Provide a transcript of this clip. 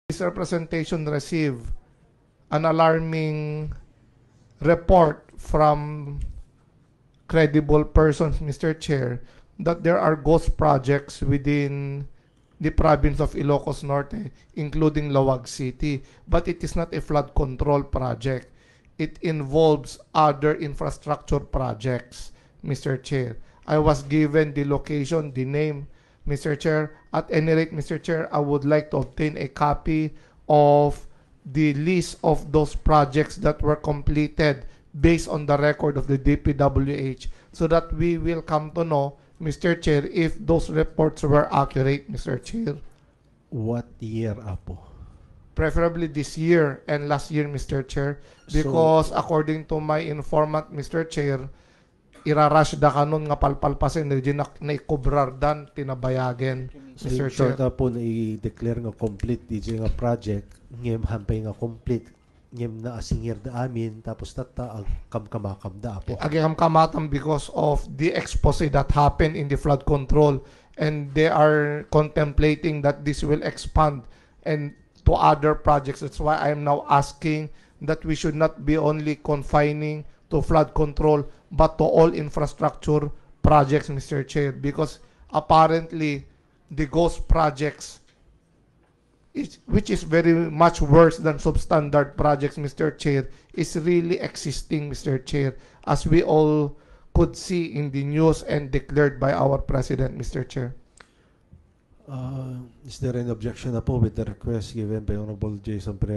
This representation received an alarming report from credible persons, Mr. Chair, that there are ghost projects within the province of Ilocos Norte, including Lawag City. But it is not a flood control project. It involves other infrastructure projects, Mr. Chair. I was given the location, the name, Mr. Chair. At any rate, Mr. Chair, I would like to obtain a copy of the list of those projects that were completed based on the record of the DPWH so that we will come to know, Mr. Chair, if those reports were accurate, Mr. Chair. What year, Apo? Preferably this year and last year, Mr. Chair, because according to my informant, Mr. Chair, irarush da kanon nga palpalpasin na naikubrar dan tinabayagen, Mr. Chair. So, po na i-declare nga complete DJ nga project, ngem hampay nga complete, ngem na asingir da amin, tapos tata kamkamakam da, Apo. Agam kamatam because of the expose that happened in the flood control, and they are contemplating that this will expand and to other projects. That's why I am now asking that we should not be only confining to flood control but to all infrastructure projects, Mr. Chair, because apparently the ghost projects, which is very much worse than substandard projects, Mr. Chair, is really existing, Mr. Chair, as we all could see in the news and declared by our President, Mr. Chair. Is there an objection, Apo, with the request given by Honorable Jason Perez?